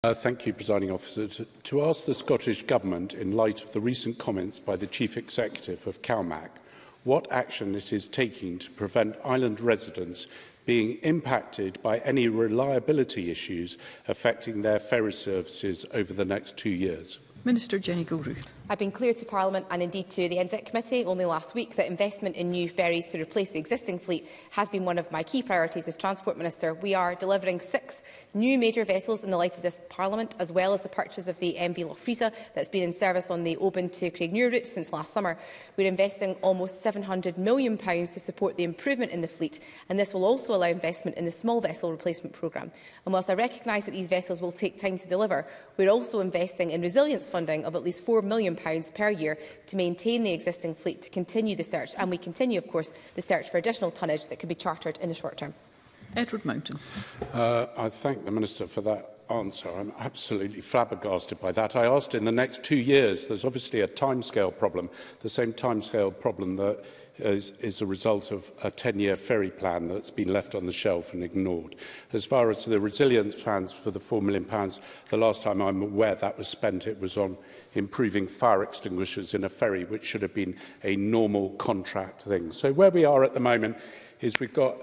Thank you, Presiding Officer. To ask the Scottish Government, in light of the recent comments by the Chief Executive of CalMac, what action it is taking to prevent island residents being impacted by any reliability issues affecting their ferry services over the next 2 years. Minister Jenny Gilruth. I've been clear to Parliament and indeed to the NZEC Committee only last week that investment in new ferries to replace the existing fleet has been one of my key priorities as Transport Minister. We are delivering 6 new major vessels in the life of this Parliament, as well as the purchase of the MV Lochfriesa that's been in service on the Oban to Craigmuir route since last summer. We're investing almost £700 million to support the improvement in the fleet, and this will also allow investment in the small vessel replacement programme. And whilst I recognise that these vessels will take time to deliver, we're also investing in resilience funding of at least £4 million per year to maintain the existing fleet, to continue the search, and we continue, of course, the search for additional tonnage that could be chartered in the short term. Edward Mountain. I thank the Minister for that answer. I'm absolutely flabbergasted by that. I asked in the next 2 years. There's obviously a timescale problem, the same timescale problem that is a result of a 10-year ferry plan that's been left on the shelf and ignored. As far as the resilience plans for the £4 million, the last time I'm aware that was spent, it was on improving fire extinguishers in a ferry, which should have been a normal contract thing. So where we are at the moment is we've got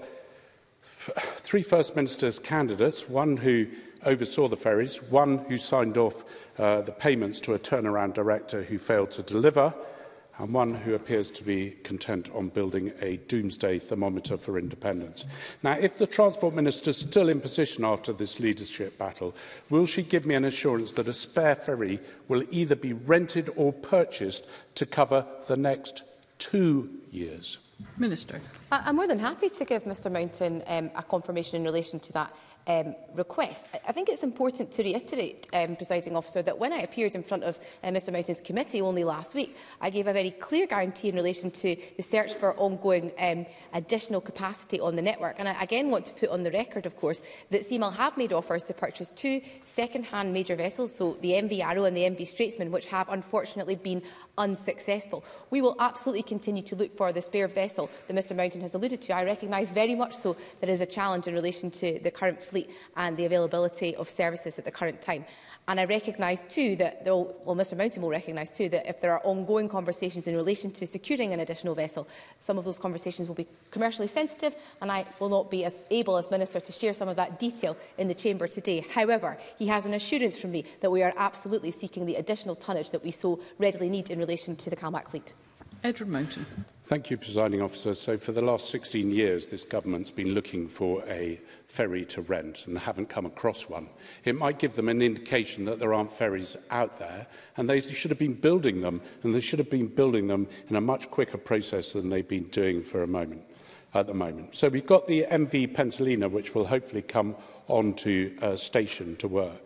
3 First Ministers candidates, one who oversaw the ferries, one who signed off the payments to a turnaround director who failed to deliver, and one who appears to be content on building a doomsday thermometer for independence. Now, if the Transport Minister is still in position after this leadership battle, will she give me an assurance that a spare ferry will either be rented or purchased to cover the next 2 years? Minister. I'm more than happy to give Mr Mountain a confirmation in relation to that request. I think it's important to reiterate, Presiding Officer, that when I appeared in front of Mr Mountain's committee only last week, I gave a very clear guarantee in relation to the search for ongoing additional capacity on the network. And I again want to put on the record, of course, that CMAL have made offers to purchase 2 second-hand major vessels, so the MV Arrow and the MV Straitsman, which have unfortunately been unsuccessful. We will absolutely continue to look for the spare vessel that Mr Mountain has alluded to. I recognise very much so there is a challenge in relation to the current fleet and the availability of services at the current time. And I recognise too that, Mr Mountain will recognise too that if there are ongoing conversations in relation to securing an additional vessel, some of those conversations will be commercially sensitive, and I will not be as able as Minister to share some of that detail in the Chamber today. However, he has an assurance from me that we are absolutely seeking the additional tonnage that we so readily need in relation to the CalMac fleet. Edward Mountain. Thank you, Presiding Officer. So for the last 16 years, this government's been looking for a ferry to rent and haven't come across one. It might give them an indication that there aren't ferries out there, and they should have been building them, and they should have been building them in a much quicker process than they've been doing for at the moment. So we've got the MV Pentalina, which will hopefully come onto station to work.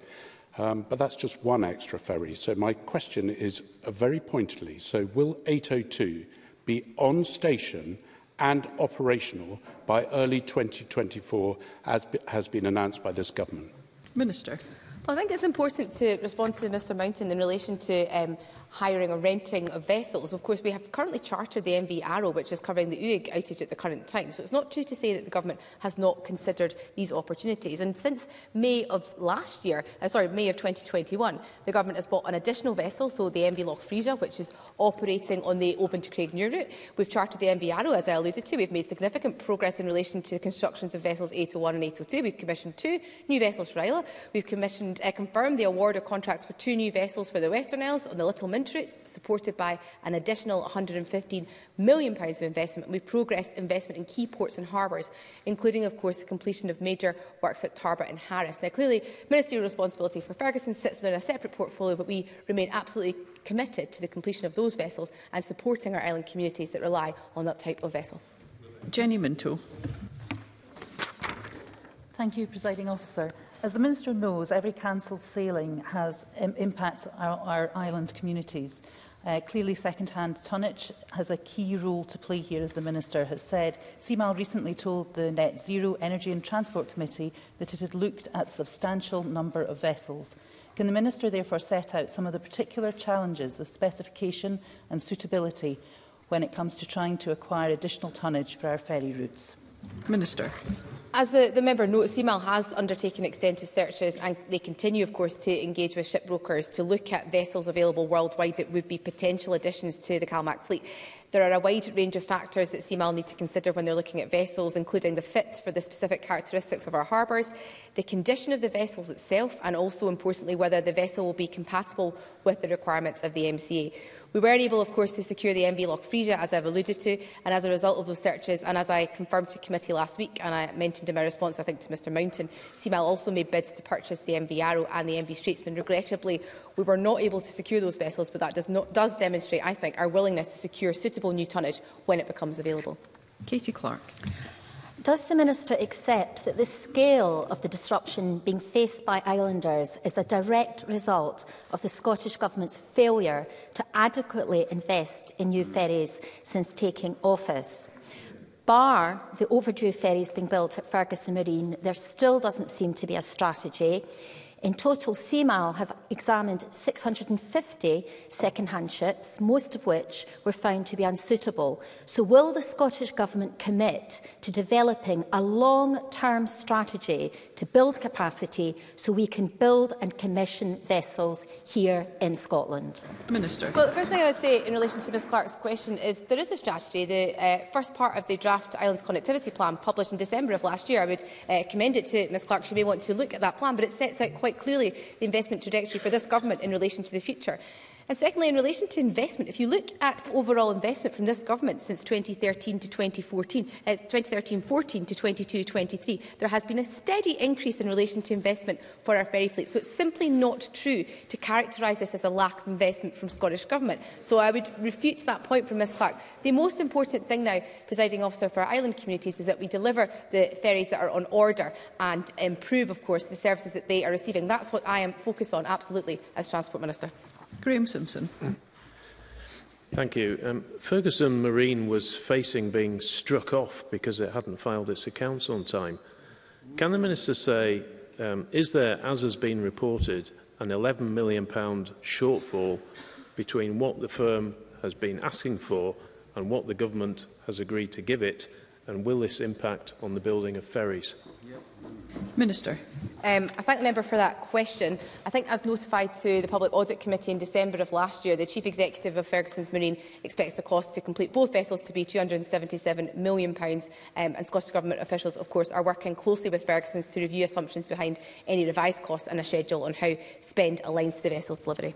But that's just one extra ferry. So my question is very pointedly, so will 802 be on station and operational by early 2024, as has been announced by this government? Minister. Well, I think it's important to respond to Mr Mountain in relation to hiring or renting of vessels. Of course, we have currently chartered the MV Arrow, which is covering the UIG outage at the current time. So it's not true to say that the government has not considered these opportunities. And since May of May of 2021, the government has bought an additional vessel, so the MV Lochfriesa, which is operating on the Oban to Craigmuir route. We've chartered the MV Arrow, as I alluded to. We've made significant progress in relation to the constructions of vessels 801 and 802. We've commissioned 2 new vessels for Isla. We've confirmed the award of contracts for 2 new vessels for the Western Isles on the Little Mint route, supported by an additional £115 million of investment. We've progressed investment in key ports and harbours, including, of course, the completion of major works at Tarbert and Harris. Now, clearly, ministerial responsibility for Ferguson sits within a separate portfolio, but we remain absolutely committed to the completion of those vessels and supporting our island communities that rely on that type of vessel. Jenny Minto. Thank you, Presiding Officer. As the Minister knows, every cancelled sailing has impacts our island communities. Clearly, second-hand tonnage has a key role to play here, as the Minister has said. CMAL recently told the Net Zero Energy and Transport Committee that it had looked at a substantial number of vessels. Can the Minister therefore set out some of the particular challenges of specification and suitability when it comes to trying to acquire additional tonnage for our ferry routes? Minister. As the member notes, CMAL has undertaken extensive searches and they continue, of course, to engage with shipbrokers to look at vessels available worldwide that would be potential additions to the CalMac fleet. There are a wide range of factors that CMAL need to consider when they're looking at vessels, including the fit for the specific characteristics of our harbours, the condition of the vessels itself, and also, importantly, whether the vessel will be compatible with the requirements of the MCA. We were able, of course, to secure the MV Loch Frisia, as I've alluded to, and as a result of those searches, and as I confirmed to committee last week, and I mentioned in my response, I think, to Mr Mountain, CMAL also made bids to purchase the MV Arrow and the MV Statesman. Regrettably, we were not able to secure those vessels, but that does demonstrate, I think, our willingness to secure suitable new tonnage when it becomes available. Katie Clark. Does the Minister accept that the scale of the disruption being faced by islanders is a direct result of the Scottish Government's failure to adequately invest in new ferries since taking office? Bar the overdue ferries being built at Fergus Marine, there still doesn't seem to be a strategy. In total, CMAL have examined 650 second-hand ships, most of which were found to be unsuitable. So will the Scottish Government commit to developing a long-term strategy to build capacity so we can build and commission vessels here in Scotland? Minister. Well, the first thing I would say in relation to Ms Clark's question is there is a strategy. The first part of the draft Islands Connectivity Plan published in December of last year, I would commend it to Ms Clark. She may want to look at that plan, but it sets out quite clearly the investment trajectory for this government in relation to the future. And secondly, in relation to investment, if you look at overall investment from this government since 2013 to 2014, 2013-14 to 22-23, there has been a steady increase in relation to investment for our ferry fleet. So it's simply not true to characterise this as a lack of investment from Scottish Government. So I would refute that point from Ms Clark. The most important thing now, Presiding Officer, for our island communities is that we deliver the ferries that are on order and improve, of course, the services that they are receiving. That's what I am focused on, absolutely, as Transport Minister. Graham Simpson. Thank you. Fergus Marine was facing being struck off because it hadn't filed its accounts on time. Can the Minister say, is there, as has been reported, an £11 million shortfall between what the firm has been asking for and what the government has agreed to give it, and will this impact on the building of ferries? Minister. I thank the member for that question. I think, as notified to the Public Audit Committee in December of last year, the Chief Executive of Fergus Marine expects the cost to complete both vessels to be £277 million, and Scottish Government officials, of course, are working closely with Ferguson's to review assumptions behind any revised costs and a schedule on how spend aligns to the vessel's delivery.